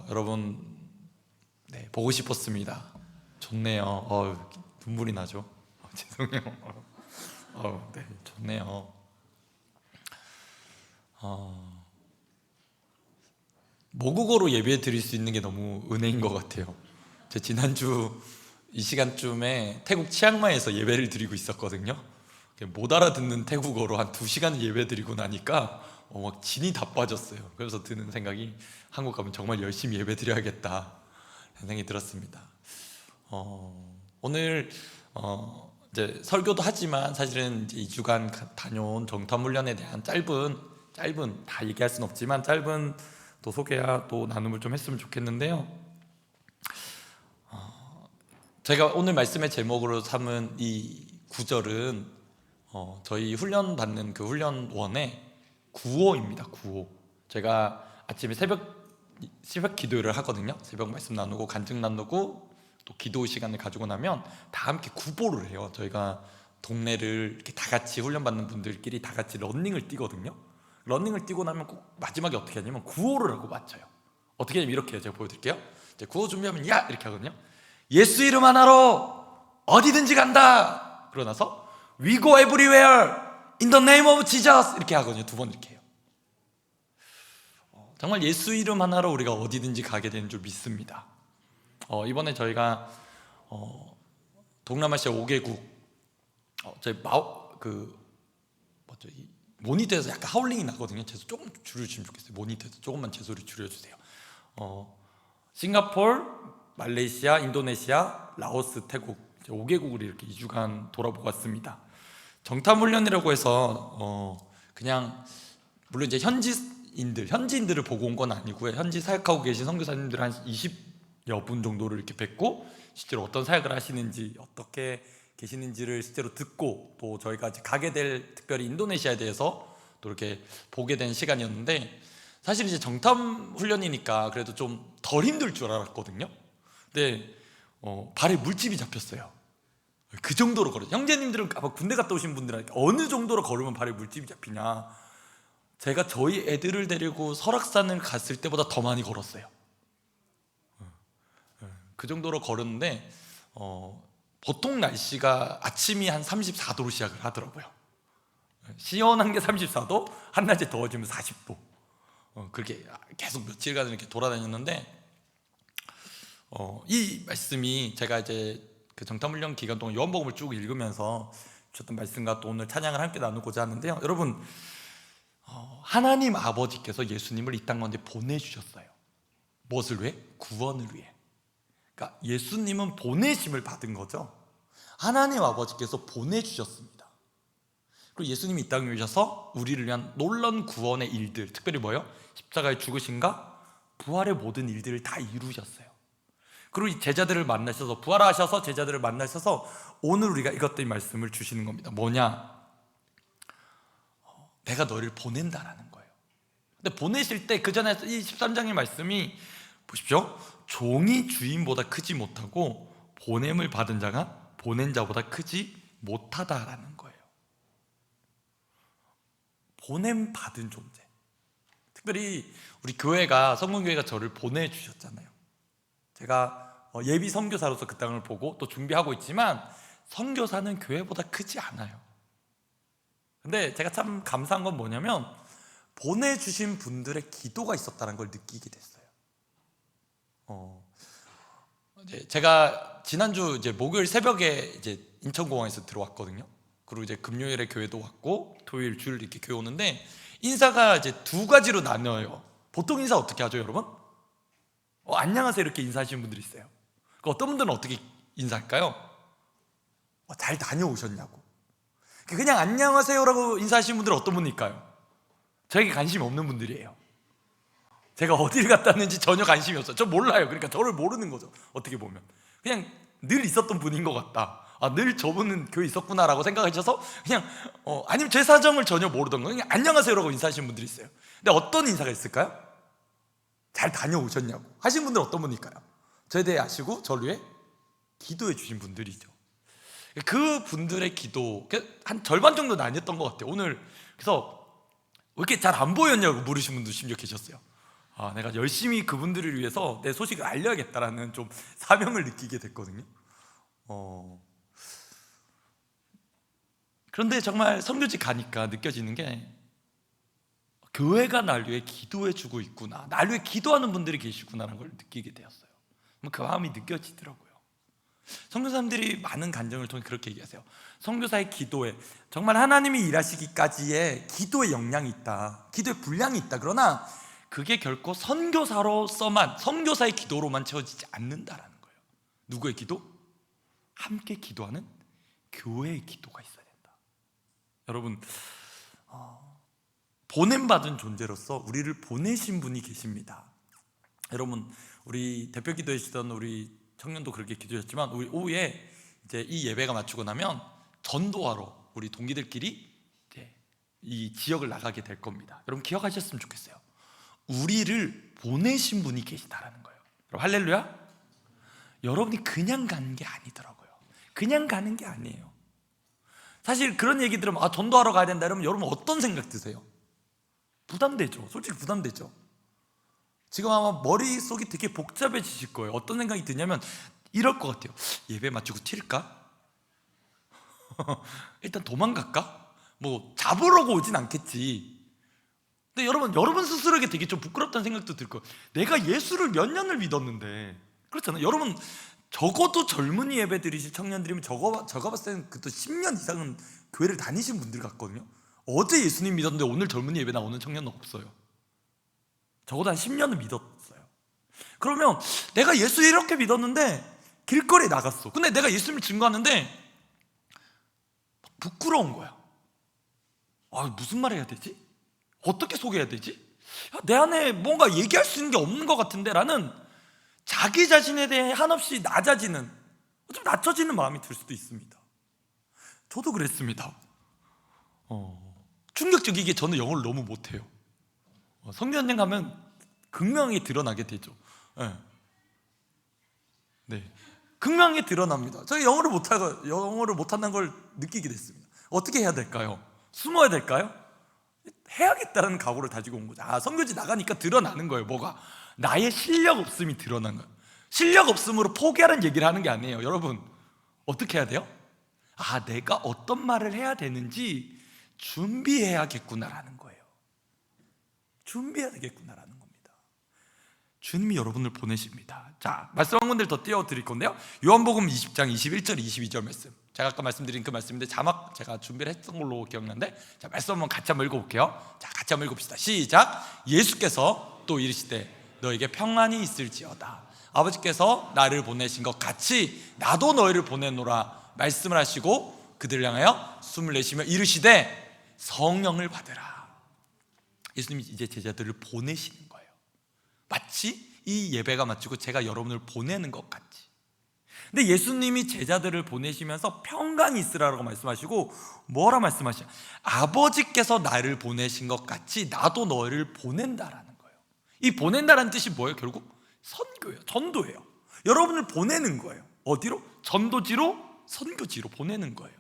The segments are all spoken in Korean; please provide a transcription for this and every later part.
여러분, 네, 보고 싶었습니다. 좋네요. 눈물이 나죠. 죄송해요. 네, 좋네요. 모국어로 예배 드릴 수 있는 게 너무 은혜인 것 같아요. 제 지난주 이 시간쯤에 태국 치앙마이에서 예배를 드리고 있었거든요. 못 알아듣는 태국어로 한 2시간 예배 드리고 나니까 막 진이 다 빠졌어요. 그래서 드는 생각이, 한국 가면 정말 열심히 예배 드려야겠다 생각이 들었습니다. 오늘 이제 설교도 하지만 사실은 이제 2주간 다녀온 정탐훈련에 대한 짧은 다 얘기할 수는 없지만 짧은 또 소개와 또 나눔을 좀 했으면 좋겠는데요. 제가 오늘 말씀의 제목으로 삼은 이 구절은 저희 훈련 받는 그 훈련원의 구호입니다. 구호. 제가 아침에 새벽 기도를 하거든요. 새벽 말씀 나누고 간증 나누고 또 기도 시간을 가지고 나면 다 함께 구보를 해요. 저희가 동네를 이렇게 다 같이 훈련 받는 분들끼리 다 같이 러닝을 뛰거든요. 러닝을 뛰고 나면 꼭 마지막에 어떻게 하냐면 구호를 하고 맞춰요. 어떻게 하냐면 이렇게 해요. 제가 보여드릴게요. 이제 구호 준비하면 야! 이렇게 하거든요. 예수 이름 하나로 어디든지 간다. 그러고 나서 We go everywhere in the name of Jesus 이렇게 하거든요. 2번 이렇게 해요. 정말 예수 이름 하나로 우리가 어디든지 가게 되는 줄 믿습니다. 이번에 저희가 동남아시아 5개국 저희 이 모니터에서 약간 하울링이 나거든요. 제 소리 조금 줄여주시면 좋겠어요. 모니터에서 조금만 제 소리 줄여주세요. 싱가포르, 말레이시아, 인도네시아, 라오스, 태국 5개국을 이렇게 2주간 돌아보고 왔습니다. 정탐훈련이라고 해서 그냥 물론 이제 현지인들을 보고 온 건 아니고요. 현지 사역하고 계신 선교사님들 한 20여 분 정도를 이렇게 뵙고 실제로 어떤 사역을 하시는지 어떻게 계시는지를 실제로 듣고 또 저희가 이제 가게 될 특별히 인도네시아에 대해서 또 이렇게 보게 된 시간이었는데, 사실 이제 정탐 훈련이니까 그래도 좀 덜 힘들 줄 알았거든요. 근데 발에 물집이 잡혔어요. 그 정도로 걸어요. 형제님들은 아마 군대 갔다 오신 분들이니까 어느 정도로 걸으면 발에 물집이 잡히냐, 제가 저희 애들을 데리고 설악산을 갔을 때보다 더 많이 걸었어요. 그 정도로 걸었는데 보통 날씨가 아침이 한 34도로 시작을 하더라고요. 시원한 게 34도, 한낮에 더워지면 40도. 그렇게 계속 며칠간 이렇게 돌아다녔는데 이 말씀이 제가 이제 그 정탐훈련 기간 동안 요한복음을 쭉 읽으면서 주셨던 말씀과 또 오늘 찬양을 함께 나누고자 하는데요. 여러분, 하나님 아버지께서 예수님을 이 땅 가운데 보내주셨어요. 무엇을 위해? 구원을 위해. 그러니까 예수님은 보내심을 받은 거죠. 하나님 아버지께서 보내주셨습니다. 그리고 예수님이 이 땅에 오셔서 우리를 위한 놀라운 구원의 일들, 특별히 뭐예요? 십자가의 죽으심과 부활의 모든 일들을 다 이루셨어요. 그리고 이 제자들을 만나셔서, 부활하셔서 제자들을 만나셔서 오늘 우리가 읽었던 이 말씀을 주시는 겁니다. 뭐냐? 내가 너를 보낸다라는 거예요. 근데 보내실 때 그 전에 이 13장의 말씀이 보십시오. 종이 주인보다 크지 못하고 보냄을 받은 자가 보낸 자보다 크지 못하다라는 거예요. 보냄 받은 존재. 특별히 우리 교회가, 성문교회가 저를 보내주셨잖아요. 제가 예비 선교사로서 그 땅을 보고 또 준비하고 있지만 선교사는 교회보다 크지 않아요. 근데 제가 참 감사한 건 뭐냐면 보내주신 분들의 기도가 있었다는 걸 느끼게 됐어요. 제가 지난주 이제 목요일 새벽에 이제 인천공항에서 들어왔거든요. 그리고 이제 금요일에 교회도 왔고 토요일 주일 이렇게 교회 오는데 인사가 이제 2가지로 나뉘어요. 보통 인사 어떻게 하죠, 여러분? 안녕하세요 이렇게 인사하시는 분들이 있어요. 어떤 분들은 어떻게 인사할까요? 잘 다녀오셨냐고. 그냥 안녕하세요라고 인사하시는 분들은 어떤 분일까요? 저에게 관심이 없는 분들이에요. 제가 어디를 갔다 왔는지 전혀 관심이 없어요. 저 몰라요. 그러니까 저를 모르는 거죠. 어떻게 보면 그냥 늘 있었던 분인 것 같다. 늘 저분은 교회 있었구나라고 생각하셔서 그냥 아니면 제 사정을 전혀 모르던 거예요. 그냥 안녕하세요라고 인사하시는 분들이 있어요. 근데 어떤 인사가 있을까요? 잘 다녀오셨냐고 하신 분들은 어떤 분일까요? 저에 대해 아시고 저를 위해 기도해 주신 분들이죠. 그 분들의 기도 한 절반 정도 나뉘었던 것 같아요. 오늘 그래서 왜 이렇게 잘 안 보였냐고 물으신 분도 심지어 계셨어요. 내가 열심히 그분들을 위해서 내 소식을 알려야겠다라는 좀 사명을 느끼게 됐거든요. 그런데 정말 선교지 가니까 느껴지는 게 교회가 날 위해 기도해 주고 있구나, 날 위해 기도하는 분들이 계시구나라는 걸 느끼게 되었어요. 그 마음이 느껴지더라고요. 선교사님들이 많은 간증을 통해 그렇게 얘기하세요. 선교사의 기도에 정말 하나님이 일하시기까지의 기도의 역량이 있다, 기도의 분량이 있다. 그러나 그게 결코 선교사로서만, 선교사의 기도로만 채워지지 않는다라는 거예요. 누구의 기도? 함께 기도하는 교회의 기도가 있어야 된다. 여러분, 보냄받은 존재로서 우리를 보내신 분이 계십니다. 여러분, 우리 대표 기도해 주시던 우리 청년도 그렇게 기도했지만, 우리 오후에 이제 이 예배가 마치고 나면 전도하러 우리 동기들끼리 이제 이 지역을 나가게 될 겁니다. 여러분 기억하셨으면 좋겠어요. 우리를 보내신 분이 계시다라는 거예요. 여러분 할렐루야. 여러분이 그냥 가는 게 아니더라고요. 그냥 가는 게 아니에요. 사실 그런 얘기 들으면 전도하러 가야 된다 이러면 여러분 어떤 생각 드세요? 부담되죠. 솔직히 부담되죠. 지금 아마 머릿속이 되게 복잡해지실 거예요. 어떤 생각이 드냐면 이럴 것 같아요. 예배 마치고 튈까? 일단 도망갈까? 뭐 잡으러고 오진 않겠지. 근데 여러분 스스로에게 되게 좀 부끄럽다는 생각도 들 거예요. 내가 예수를 몇 년을 믿었는데. 그렇잖아요. 여러분 적어도 젊은이 예배 드리실 청년들이면 제가 봤을 때는 그것도 10년 이상은 교회를 다니신 분들 같거든요. 어제 예수님 믿었는데 오늘 젊은이 예배 나오는 청년은 없어요. 적어도 한 10년은 믿었어요. 그러면 내가 예수 이렇게 믿었는데 길거리에 나갔어. 근데 내가 예수님을 증거하는데 부끄러운 거야. 무슨 말 해야 되지? 어떻게 소개해야 되지? 내 안에 뭔가 얘기할 수 있는 게 없는 것 같은데 라는 자기 자신에 대해 한없이 낮아지는, 좀 낮춰지는 마음이 들 수도 있습니다. 저도 그랬습니다. 충격적이게 저는 영어를 너무 못해요. 성교연행 가면 극명히 드러나게 되죠. 네, 극명히 드러납니다. 제가 영어를 못한다는 걸 느끼게 됐습니다. 어떻게 해야 될까요? 숨어야 될까요? 해야겠다는 각오를 다지고 온 거죠. 선교지 나가니까 드러나는 거예요. 뭐가? 나의 실력 없음이 드러난 거예요. 실력 없음으로 포기하라는 얘기를 하는 게 아니에요. 여러분 어떻게 해야 돼요? 내가 어떤 말을 해야 되는지 준비해야겠구나라는 거예요. 준비해야 되겠구나라는 겁니다. 주님이 여러분을 보내십니다. 자, 말씀 한 군데를 더 띄워드릴 건데요, 요한복음 20장 21절 22절 말씀, 제가 아까 말씀드린 그 말씀인데 자막 제가 준비를 했던 걸로 기억나는데, 자, 말씀 한번 같이 한번 읽어볼게요. 자, 같이 한번 읽어봅시다. 시작. 예수께서 또 이르시되 너에게 평안이 있을지어다. 아버지께서 나를 보내신 것 같이 나도 너희를 보내노라 말씀을 하시고 그들을 향하여 숨을 내쉬며 이르시되 성령을 받으라. 예수님이 이제 제자들을 보내시는 거예요. 마치 이 예배가 마치고 제가 여러분을 보내는 것 같이. 근데 예수님이 제자들을 보내시면서 평강이 있으라고 말씀하시고 뭐라 말씀하시냐? 아버지께서 나를 보내신 것 같이 나도 너희를 보낸다라는 거예요. 이 보낸다라는 뜻이 뭐예요? 결국 선교예요. 전도예요. 여러분을 보내는 거예요. 어디로? 전도지로, 선교지로 보내는 거예요.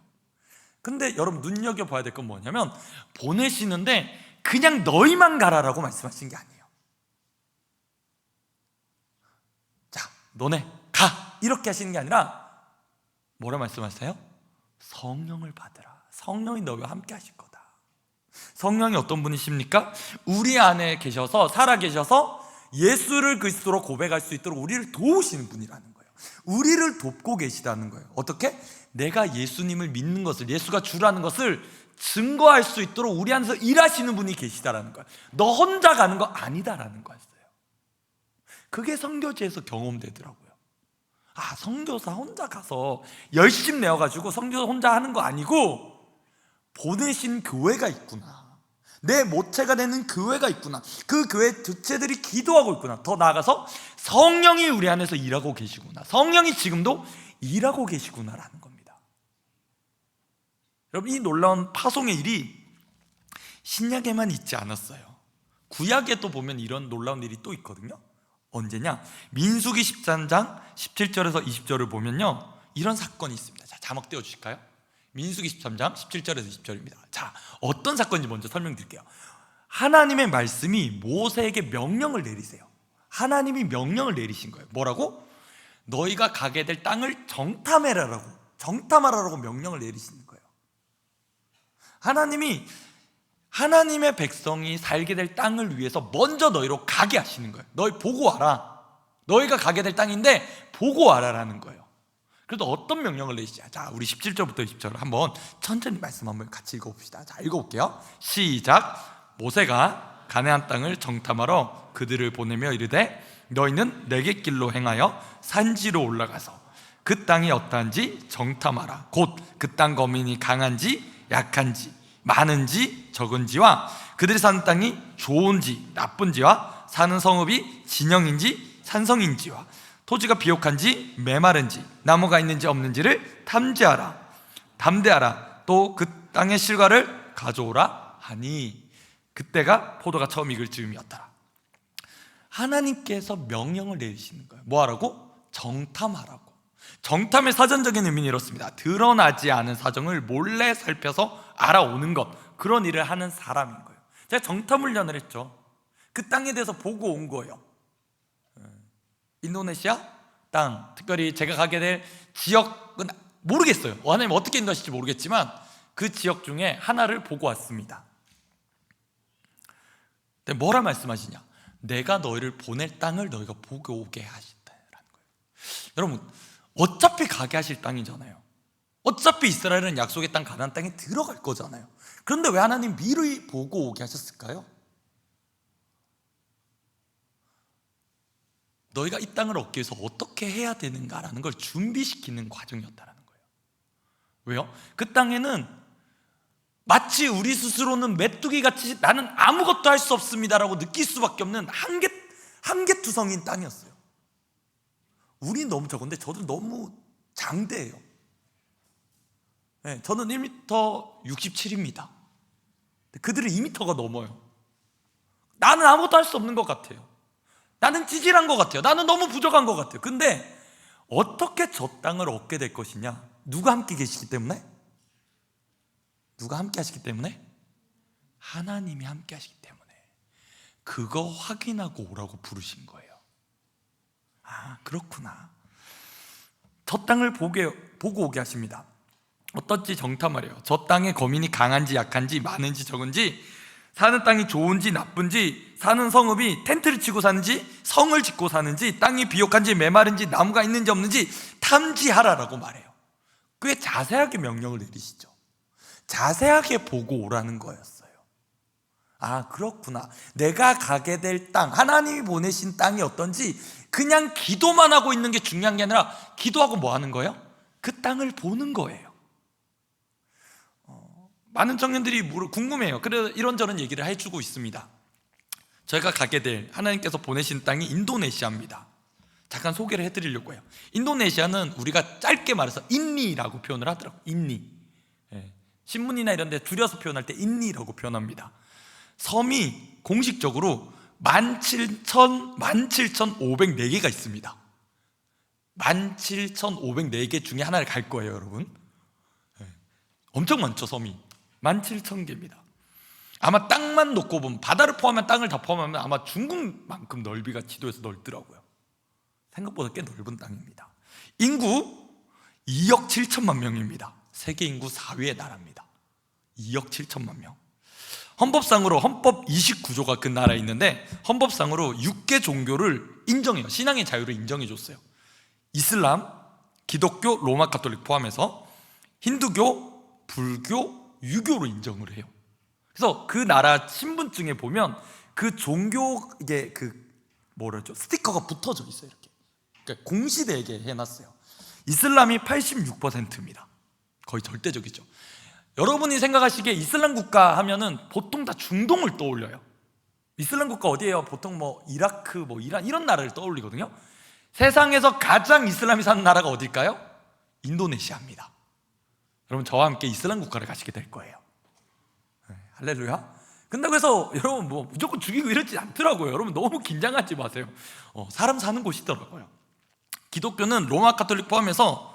근데 여러분 눈여겨봐야 될 건 뭐냐면, 보내시는데 그냥 너희만 가라라고 말씀하신 게 아니에요. 자, 너네 가! 이렇게 하시는 게 아니라 뭐라 말씀하세요? 성령을 받으라. 성령이 너희와 함께 하실 거다. 성령이 어떤 분이십니까? 우리 안에 계셔서, 살아 계셔서 예수를 그리스도로 고백할 수 있도록 우리를 도우시는 분이라는 거예요. 우리를 돕고 계시다는 거예요. 어떻게? 내가 예수님을 믿는 것을, 예수가 주라는 것을 증거할 수 있도록 우리 안에서 일하시는 분이 계시다라는 거예요. 너 혼자 가는 거 아니다라는 거였어요. 그게 선교지에서 경험되더라고요. 선교사 혼자 가서 열심 내어가지고 선교사 혼자 하는 거 아니고 보내신 교회가 있구나, 내 모체가 되는 교회가 있구나, 그 교회 주체들이 기도하고 있구나, 더 나아가서 성령이 우리 안에서 일하고 계시구나, 성령이 지금도 일하고 계시구나라는 겁니다. 여러분, 이 놀라운 파송의 일이 신약에만 있지 않았어요. 구약에도 보면 이런 놀라운 일이 또 있거든요. 언제냐? 민수기 13장 17절에서 20절을 보면요, 이런 사건이 있습니다. 자, 자막 띄워주실까요? 민수기 13장 17절에서 20절입니다. 자, 어떤 사건인지 먼저 설명드릴게요. 하나님의 말씀이 모세에게 명령을 내리세요. 하나님이 명령을 내리신 거예요. 뭐라고? 너희가 가게 될 땅을 정탐하라라고 명령을 내리시는 거예요. 하나님이 하나님의 백성이 살게 될 땅을 위해서 먼저 너희로 가게 하시는 거예요. 너희 보고 와라. 너희가 가게 될 땅인데 보고 와라라는 거예요. 그래도 어떤 명령을 내리시죠? 자, 우리 17절부터 20절 한번 천천히 말씀 한번 같이 읽어봅시다. 자, 읽어볼게요. 시작. 모세가 가나안 땅을 정탐하러 그들을 보내며 이르되 너희는 내게 길로 행하여 산지로 올라가서 그 땅이 어떠한지 정탐하라. 곧 그 땅 거민이 강한지 약한지 많은지 적은지와 그들이 사는 땅이 좋은지 나쁜지와 사는 성읍이 진영인지 산성인지와 토지가 비옥한지 메마른지 나무가 있는지 없는지를 담대하라. 또 그 땅의 실과를 가져오라 하니 그때가 포도가 처음 익을 즈음이었더라. 하나님께서 명령을 내리시는 거예요. 뭐하라고? 정탐하라고. 정탐의 사전적인 의미는 이렇습니다. 드러나지 않은 사정을 몰래 살펴서 알아오는 것, 그런 일을 하는 사람인 거예요. 제가 정탐 훈련을 했죠. 그 땅에 대해서 보고 온 거예요. 인도네시아 땅, 특별히 제가 가게 될 지역은 모르겠어요. 하나님 어떻게 인도하실지 모르겠지만 그 지역 중에 하나를 보고 왔습니다. 근데 뭐라 말씀하시냐? 내가 너희를 보낼 땅을 너희가 보고 오게 하신다라는 거예요. 여러분, 어차피 가게 하실 땅이잖아요. 어차피 이스라엘은 약속의 땅 가나안 땅에 들어갈 거잖아요. 그런데 왜 하나님 미리 보고 오게 하셨을까요? 너희가 이 땅을 얻기 위해서 어떻게 해야 되는가라는 걸 준비시키는 과정이었다는 거예요. 왜요? 그 땅에는 마치 우리 스스로는 메뚜기같이 나는 아무것도 할 수 없습니다라고 느낄 수밖에 없는 한계투성인 땅이었어요. 우린 너무 적은데 저도 너무 장대예요. 네, 저는 1m 67입니다. 그들은 2m가 넘어요. 나는 아무것도 할 수 없는 것 같아요. 나는 찌질한 것 같아요. 나는 너무 부족한 것 같아요. 근데 어떻게 저 땅을 얻게 될 것이냐? 누가 함께 계시기 때문에? 누가 함께 하시기 때문에? 하나님이 함께 하시기 때문에 그거 확인하고 오라고 부르신 거예요. 아, 그렇구나. 저 땅을 보고 오게 하십니다. 어떤지 정탐하래요. 저 땅의 거민이 강한지 약한지 많은지 적은지 사는 땅이 좋은지 나쁜지 사는 성읍이 텐트를 치고 사는지 성을 짓고 사는지 땅이 비옥한지 메마른지 나무가 있는지 없는지 탐지하라라고 말해요. 꽤 자세하게 명령을 내리시죠. 자세하게 보고 오라는 거였어요. 아, 그렇구나. 내가 가게 될 땅, 하나님이 보내신 땅이 어떤지 그냥 기도만 하고 있는 게 중요한 게 아니라 기도하고 뭐 하는 거예요? 그 땅을 보는 거예요. 많은 청년들이 궁금해요. 그래서 이런저런 얘기를 해주고 있습니다. 저희가 가게 될 하나님께서 보내신 땅이 인도네시아입니다. 잠깐 소개를 해드리려고 해요. 인도네시아는 우리가 짧게 말해서 인니라고 표현을 하더라고요. 인니. 신문이나 이런 데 줄여서 표현할 때 인니라고 표현합니다. 섬이 공식적으로 17,504개가 있습니다. 17,504개 중에 하나를 갈 거예요, 여러분. 엄청 많죠, 섬이. 17,000개입니다. 아마 땅만 놓고 보면, 바다를 포함한 땅을 다 포함하면 아마 중국만큼 넓이가 지도에서 넓더라고요. 생각보다 꽤 넓은 땅입니다. 인구 2억 7천만 명입니다. 세계 인구 4위의 나라입니다. 2억 7천만 명. 헌법상으로 헌법 29조가 그 나라에 있는데 헌법상으로 6개 종교를 인정해요. 신앙의 자유를 인정해 줬어요. 이슬람, 기독교, 로마 가톨릭 포함해서 힌두교, 불교, 유교로 인정을 해요. 그래서 그 나라 신분증에 보면 그 종교 이게 스티커가 붙어져 있어요. 이렇게. 그러니까 공시되게 해놨어요. 이슬람이 86%입니다. 거의 절대적이죠. 여러분이 생각하시기에 이슬람 국가 하면은 보통 다 중동을 떠올려요. 이슬람 국가 어디예요? 보통 이라크, 이란 이런 나라를 떠올리거든요. 세상에서 가장 이슬람이 사는 나라가 어딜까요? 인도네시아입니다. 여러분, 저와 함께 이슬람 국가를 가시게 될 거예요. 할렐루야. 근데 그래서 여러분 무조건 죽이고 이러지 않더라고요. 여러분 너무 긴장하지 마세요. 사람 사는 곳이더라고요. 기독교는 로마 가톨릭 포함해서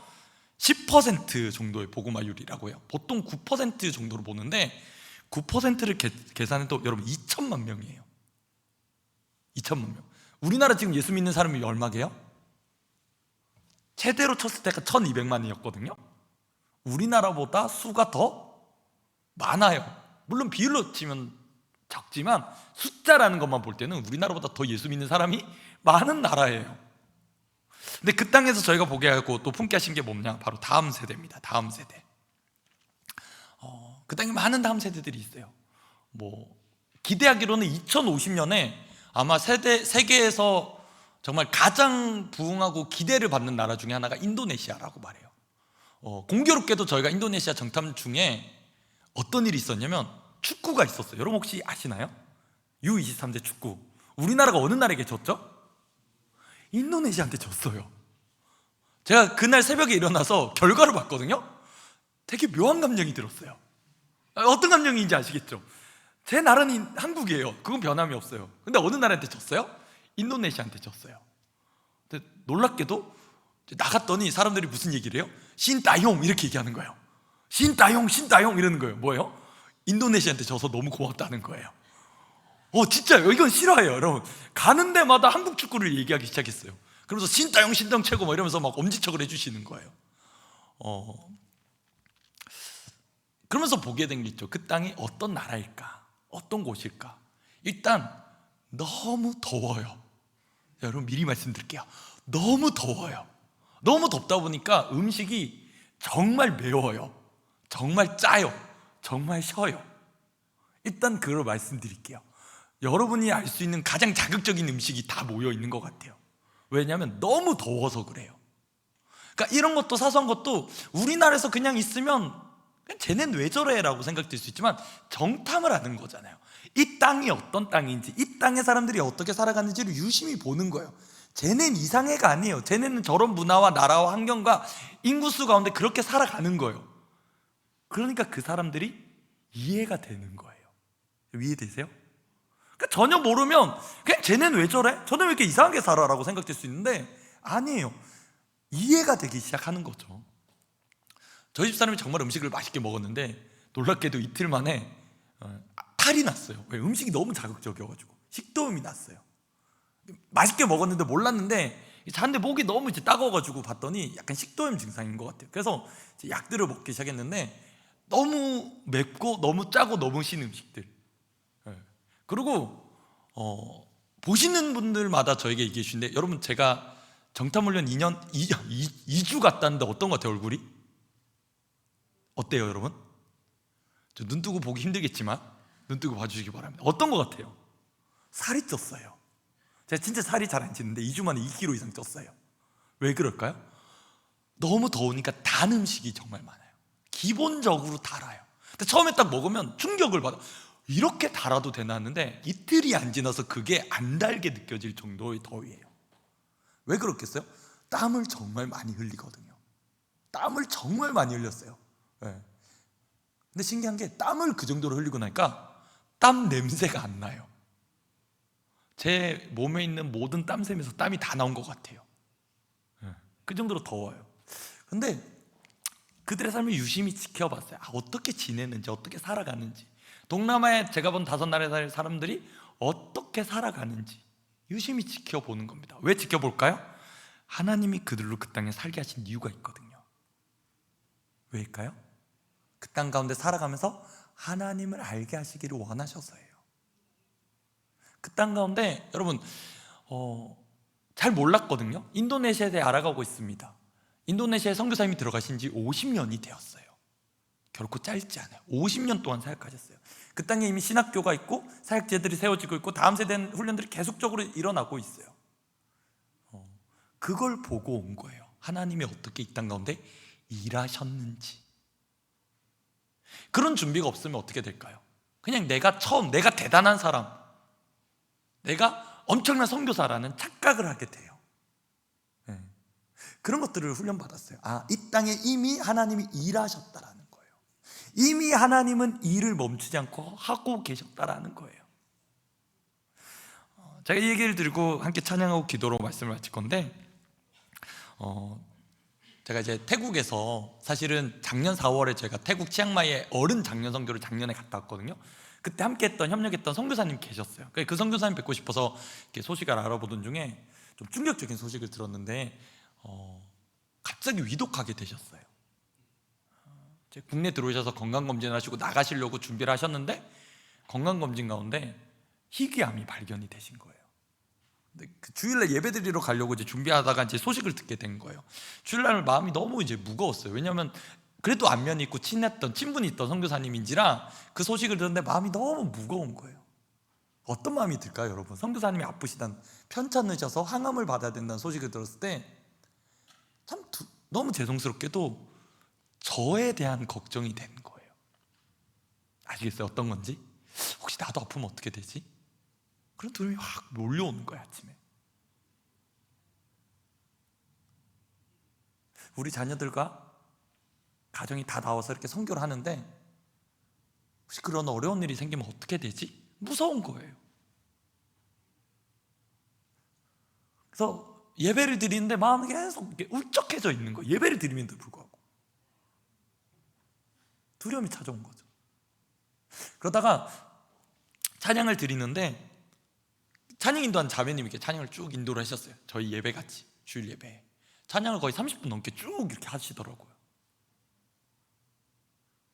10% 정도의 복음화율이라고 해요. 보통 9% 정도로 보는데 9%를 계산해도 여러분 2천만 명이에요. 2천만 명. 우리나라 지금 예수 믿는 사람이 얼마게요? 최대로 쳤을 때가 1200만이었거든요 우리나라보다 수가 더 많아요. 물론 비율로 치면 적지만 숫자라는 것만 볼 때는 우리나라보다 더 예수 믿는 사람이 많은 나라예요. 근데 그 땅에서 저희가 보게 하고 또 품게 하신 게 뭐냐? 바로 다음 세대입니다. 다음 세대. 그 땅에 많은 다음 세대들이 있어요. 기대하기로는 2050년에 아마 세계에서 정말 가장 부흥하고 기대를 받는 나라 중에 하나가 인도네시아라고 말해요. 공교롭게도 저희가 인도네시아 정탐 중에 어떤 일이 있었냐면 축구가 있었어요. 여러분 혹시 아시나요? U23대 축구. 우리나라가 어느 나라에게 졌죠? 인도네시아한테 졌어요. 제가 그날 새벽에 일어나서 결과를 봤거든요. 되게 묘한 감정이 들었어요. 어떤 감정인지 아시겠죠? 제 나라는 한국이에요. 그건 변함이 없어요. 근데 어느 나라한테 졌어요? 인도네시아한테 졌어요. 근데 놀랍게도 나갔더니 사람들이 무슨 얘기를 해요? 신따용 이렇게 얘기하는 거예요. 신따용 신따용 이러는 거예요. 뭐예요? 인도네시아한테 져서 너무 고맙다는 거예요. 진짜요. 이건 실화예요. 여러분 가는 데마다 한국 축구를 얘기하기 시작했어요. 그러면서 신따용 신따용 최고 이러면서 막 엄지척을 해주시는 거예요. 그러면서 보게 된 게 있죠. 그 땅이 어떤 나라일까? 어떤 곳일까? 일단 너무 더워요. 여러분 미리 말씀드릴게요. 너무 더워요. 너무 덥다 보니까 음식이 정말 매워요. 정말 짜요. 정말 셔요. 일단 그걸 말씀드릴게요. 여러분이 알 수 있는 가장 자극적인 음식이 다 모여 있는 것 같아요. 왜냐하면 너무 더워서 그래요. 그러니까 이런 것도 사소한 것도 우리나라에서 그냥 있으면 그냥 쟤넨 왜 저래? 라고 생각될 수 있지만 정탐을 하는 거잖아요. 이 땅이 어떤 땅인지, 이 땅의 사람들이 어떻게 살아가는지를 유심히 보는 거예요. 쟤넨 이상해가 아니에요. 쟤네는 저런 문화와 나라와 환경과 인구수 가운데 그렇게 살아가는 거예요. 그러니까 그 사람들이 이해가 되는 거예요. 이해되세요? 그러니까 전혀 모르면 그냥 쟤넨 왜 저래? 저는 왜 이렇게 이상하게 살아? 라고 생각될 수 있는데 아니에요. 이해가 되기 시작하는 거죠. 저희 집사람이 정말 음식을 맛있게 먹었는데 놀랍게도 이틀 만에 탈이 났어요. 왜? 음식이 너무 자극적이어가지고 식도염이 났어요. 맛있게 먹었는데 몰랐는데 자는데 목이 너무 이제 따가워가지고 봤더니 약간 식도염 증상인 것 같아요. 그래서 약들을 먹기 시작했는데 너무 맵고 너무 짜고 너무 신 음식들. 그리고 보시는 분들마다 저에게 얘기해 주시는데 여러분 제가 정탐훈련 2주 갔다는데 어떤 것 같아요? 얼굴이? 어때요 여러분? 저 눈 뜨고 보기 힘들겠지만 눈 뜨고 봐주시기 바랍니다. 어떤 것 같아요? 살이 쪘어요. 제가 진짜 살이 잘 안 찌는데 2주 만에 2kg 이상 쪘어요. 왜 그럴까요? 너무 더우니까 단 음식이 정말 많아요. 기본적으로 달아요. 근데 처음에 딱 먹으면 충격을 받아. 이렇게 달아도 되나 했는데 이틀이 안 지나서 그게 안 달게 느껴질 정도의 더위예요. 왜 그렇겠어요? 땀을 정말 많이 흘리거든요. 땀을 정말 많이 흘렸어요. 네. 근데 신기한 게 땀을 그 정도로 흘리고 나니까 땀 냄새가 안 나요. 제 몸에 있는 모든 땀샘에서 땀이 다 나온 것 같아요. 네. 그 정도로 더워요. 근데 그들의 삶을 유심히 지켜봤어요. 어떻게 지내는지, 어떻게 살아가는지, 동남아에 제가 본 5나라의 사람들이 어떻게 살아가는지 유심히 지켜보는 겁니다. 왜 지켜볼까요? 하나님이 그들로 그 땅에 살게 하신 이유가 있거든요. 왜일까요? 그 땅 가운데 살아가면서 하나님을 알게 하시기를 원하셔서예요. 그 땅 가운데 여러분 잘 몰랐거든요. 인도네시아에 대해 알아가고 있습니다. 인도네시아에 선교사님이 들어가신 지 50년이 되었어요. 결코 짧지 않아요. 50년 동안 사역하셨어요. 그 땅에 이미 신학교가 있고 사역제들이 세워지고 있고 다음 세대 훈련들이 계속적으로 일어나고 있어요. 그걸 보고 온 거예요. 하나님이 어떻게 이 땅 가운데 일하셨는지. 그런 준비가 없으면 어떻게 될까요? 그냥 내가 대단한 사람, 내가 엄청난 선교사라는 착각을 하게 돼요. 네. 그런 것들을 훈련받았어요. 이 땅에 이미 하나님이 일하셨다라는 거예요. 이미 하나님은 일을 멈추지 않고 하고 계셨다라는 거예요. 제가 이 얘기를 들고 함께 찬양하고 기도로 말씀을 마칠 건데 제가 이제 태국에서 사실은 작년 4월에 제가 태국 치앙마이에 어른 작년 선교를 작년에 갔다 왔거든요. 그때 함께했던 협력했던 선교사님 계셨어요. 그 선교사님 뵙고 싶어서 이렇게 소식을 알아보던 중에 좀 충격적인 소식을 들었는데 갑자기 위독하게 되셨어요. 이제 국내 들어오셔서 건강검진 하시고 나가시려고 준비를 하셨는데 건강검진 가운데 희귀암이 발견이 되신 거예요. 근데 그 주일날 예배드리러 가려고 이제 준비하다가 이제 소식을 듣게 된 거예요. 주일날 마음이 너무 이제 무거웠어요. 왜냐하면 그래도 안면이 있고 친했던 친분이 있던 선교사님인지라 그 소식을 듣는데 마음이 너무 무거운 거예요. 어떤 마음이 들까요, 여러분? 선교사님이 아프시단 편찮으셔서 항암을 받아야 된다는 소식을 들었을 때 참 너무 죄송스럽게도 저에 대한 걱정이 된 거예요. 아시겠어요? 어떤 건지? 혹시 나도 아프면 어떻게 되지? 그런 두려움이 확 몰려오는 거예요, 아침에. 우리 자녀들과 가정이 다 나와서 이렇게 선교를 하는데 혹시 그런 어려운 일이 생기면 어떻게 되지? 무서운 거예요. 그래서 예배를 드리는데 마음이 계속 울적해져 있는 거예요. 예배를 드리면도 불구하고 두려움이 찾아온 거죠. 그러다가 찬양을 드리는데 찬양 인도한 자매님이 이렇게 찬양을 쭉 인도를 하셨어요. 저희 예배같이 주일 예배 찬양을 거의 30분 넘게 쭉 이렇게 하시더라고요.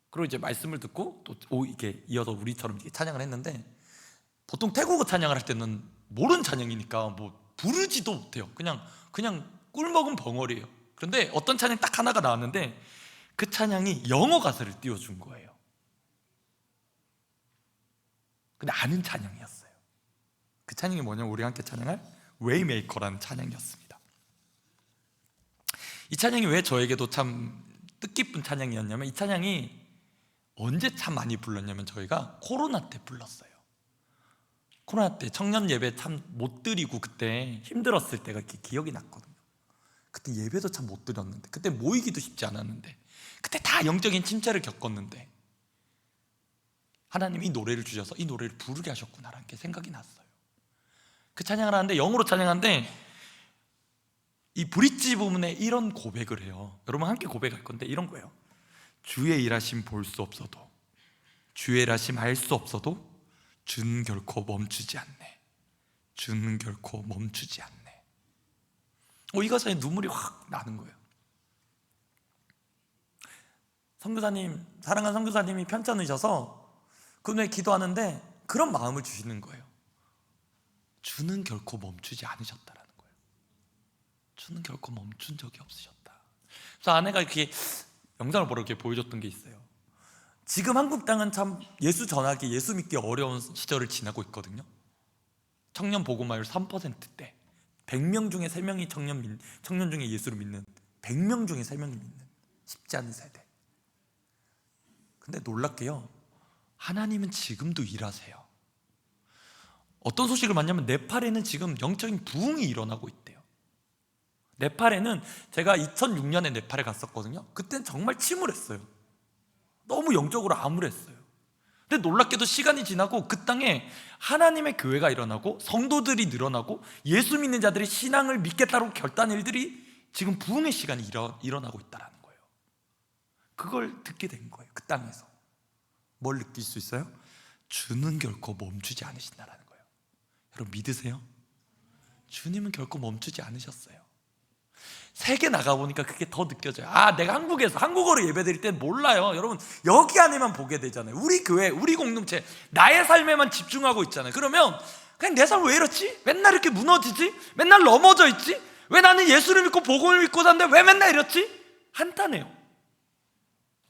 그리고 이제 말씀을 듣고 또 이렇게 이어서 우리처럼 이렇게 찬양을 했는데 보통 태국어 찬양을 할 때는 모르는 찬양이니까 뭐 부르지도 못해요. 그냥 꿀먹은 벙어리예요. 그런데 어떤 찬양 딱 하나가 나왔는데 그 찬양이 영어 가사를 띄워준 거예요. 근데 아는 찬양이었어요. 그 찬양이 뭐냐면 우리 함께 찬양할 웨이메이커라는 찬양이었습니다. 이 찬양이 왜 저에게도 참 뜻깊은 찬양이었냐면 이 찬양이 언제 참 많이 불렀냐면 저희가 코로나 때 불렀어요. 코로나 때 청년 예배 참 못 드리고 그때 힘들었을 때가 이렇게 기억이 났거든요. 그때 예배도 참 못 드렸는데 그때 모이기도 쉽지 않았는데 그때 다 영적인 침체를 겪었는데 하나님이 이 노래를 주셔서 이 노래를 부르게 하셨구나라는 게 생각이 났어요. 그 찬양을 하는데 영어로 찬양하는데 이 브릿지 부분에 이런 고백을 해요. 여러분 함께 고백할 건데 이런 거예요. 주의 일하심 볼 수 없어도 주의 일하심 알 수 없어도 주는 결코 멈추지 않네. 주는 결코 멈추지 않네. 이 가사에 눈물이 확 나는 거예요. 선교사님, 사랑하는 선교사님이 편찮으셔서 그분에 기도하는데 그런 마음을 주시는 거예요. 주는 결코 멈추지 않으셨다라는 거예요. 주는 결코 멈춘 적이 없으셨다. 그래서 아내가 이렇게 영상을 보러 이렇게 보여줬던 게 있어요. 지금 한국 땅은 참 예수 전하기, 예수 믿기 어려운 시절을 지나고 있거든요. 청년 복음화율 3%대 100명 중에 3명이 청년 중에 예수를 믿는 100명 중에 3명이 믿는 쉽지 않은 세대. 근데 놀랍게요, 하나님은 지금도 일하세요. 어떤 소식을 봤냐면 네팔에는 지금 영적인 부흥이 일어나고 있대요. 네팔에는 제가 2006년에 네팔에 갔었거든요. 그때는 정말 침울했어요. 너무 영적으로 암울했어요. 근데 놀랍게도 시간이 지나고 그 땅에 하나님의 교회가 일어나고 성도들이 늘어나고 예수 믿는 자들이 신앙을 믿겠다고 결단한 일들이 지금 부흥의 시간이 일어나고 있다는 거예요. 그걸 듣게 된 거예요. 그 땅에서 뭘 느낄 수 있어요? 주는 결코 멈추지 않으신다는 거예요. 여러분 믿으세요? 주님은 결코 멈추지 않으셨어요. 세계 나가보니까 그게 더 느껴져요. 내가 한국에서 한국어로 예배드릴 땐 몰라요. 여러분 여기 안에만 보게 되잖아요. 우리 교회, 우리 공동체, 나의 삶에만 집중하고 있잖아요. 그러면 그냥 내 삶 왜 이렇지? 맨날 이렇게 무너지지? 맨날 넘어져 있지? 왜 나는 예수를 믿고 복음을 믿고 사는데 왜 맨날 이렇지? 한탄해요.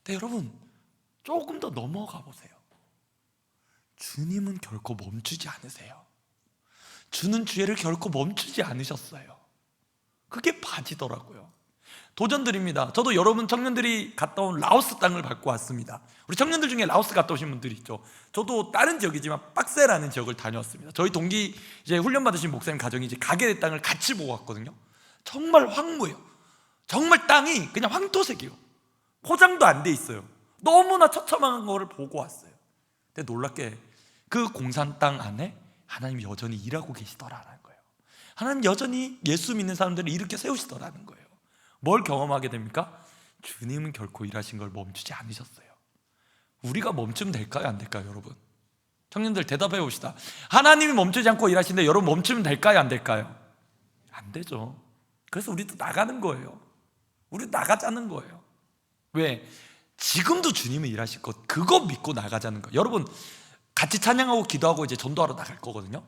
근데 여러분 조금 더 넘어가 보세요. 주님은 결코 멈추지 않으세요. 주는 주의를 결코 멈추지 않으셨어요. 그게 바지더라고요. 도전드립니다. 저도 여러분 청년들이 갔다 온 라오스 땅을 밟고 왔습니다. 우리 청년들 중에 라오스 갔다 오신 분들이 있죠. 저도 다른 지역이지만 빡세라는 지역을 다녀왔습니다. 저희 동기 이제 훈련 받으신 목사님 가정이 이제 가게 될 땅을 같이 보고 왔거든요. 정말 황무해요. 정말 땅이 그냥 황토색이에요. 포장도 안 돼 있어요. 너무나 처참한 거를 보고 왔어요. 근데 놀랍게 그 공산 땅 안에 하나님이 여전히 일하고 계시더라는 거예요. 하나님 여전히 예수 믿는 사람들을 이렇게 세우시더라는 거예요. 뭘 경험하게 됩니까? 주님은 결코 일하신 걸 멈추지 않으셨어요. 우리가 멈추면 될까요? 안 될까요? 여러분, 청년들 대답해 봅시다. 하나님이 멈추지 않고 일하시는데 여러분 멈추면 될까요? 안 될까요? 안 되죠. 그래서 우리도 나가는 거예요. 우리도 나가자는 거예요. 왜? 지금도 주님은 일하실 것, 그거 믿고 나가자는 거예요. 여러분, 같이 찬양하고 기도하고 이제 전도하러 나갈 거거든요.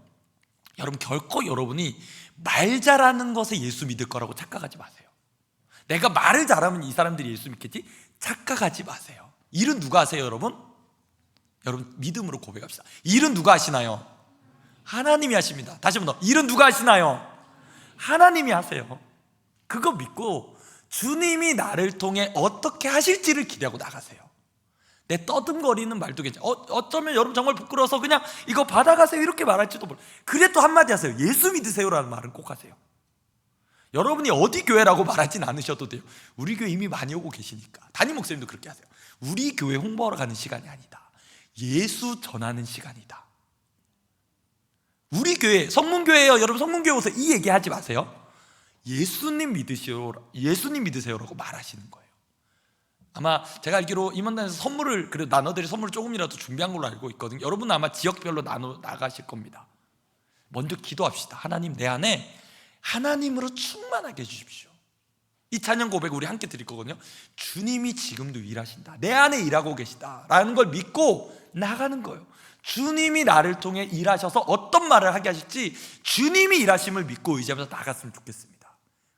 여러분, 결코 여러분이 말 잘하는 것에 예수 믿을 거라고 착각하지 마세요. 내가 말을 잘하면 이 사람들이 예수 믿겠지? 착각하지 마세요. 일은 누가 하세요, 여러분? 여러분, 믿음으로 고백합시다. 일은 누가 하시나요? 하나님이 하십니다. 다시 한번 더, 일은 누가 하시나요? 하나님이 하세요. 그거 믿고 주님이 나를 통해 어떻게 하실지를 기대하고 나가세요. 내 떠듬거리는 말도 괜찮아요. 어쩌면 여러분 정말 부끄러워서 그냥 이거 받아가세요 이렇게 말할지도 몰라요. 그래도 한마디 하세요. 예수 믿으세요라는 말은 꼭 하세요. 여러분이 어디 교회라고 말하진 않으셔도 돼요. 우리 교회 이미 많이 오고 계시니까. 담임 목사님도 그렇게 하세요. 우리 교회 홍보하러 가는 시간이 아니다. 예수 전하는 시간이다. 우리 교회 성문교회예요. 여러분, 성문교회 오서 이 얘기하지 마세요. 예수님 믿으세요라고 말하시는 거예요. 아마 제가 알기로 임원단에서 선물을 그래도 나눠드릴 선물을 조금이라도 준비한 걸로 알고 있거든요. 여러분은 아마 지역별로 나가실 겁니다. 먼저 기도합시다. 하나님, 내 안에 하나님으로 충만하게 해주십시오. 이 찬양 고백 우리 함께 드릴 거거든요. 주님이 지금도 일하신다, 내 안에 일하고 계시다라는 걸 믿고 나가는 거예요. 주님이 나를 통해 일하셔서 어떤 말을 하게 하실지 주님이 일하심을 믿고 의지하면서 나갔으면 좋겠습니다.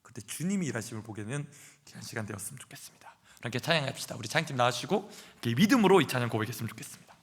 그때 주님이 일하심을 보게 되는 귀한 시간 되었으면 좋겠습니다. 이렇게 찬양합시다. 우리 찬양팀 나와주시고 믿음으로 이 찬양 고백했으면 좋겠습니다.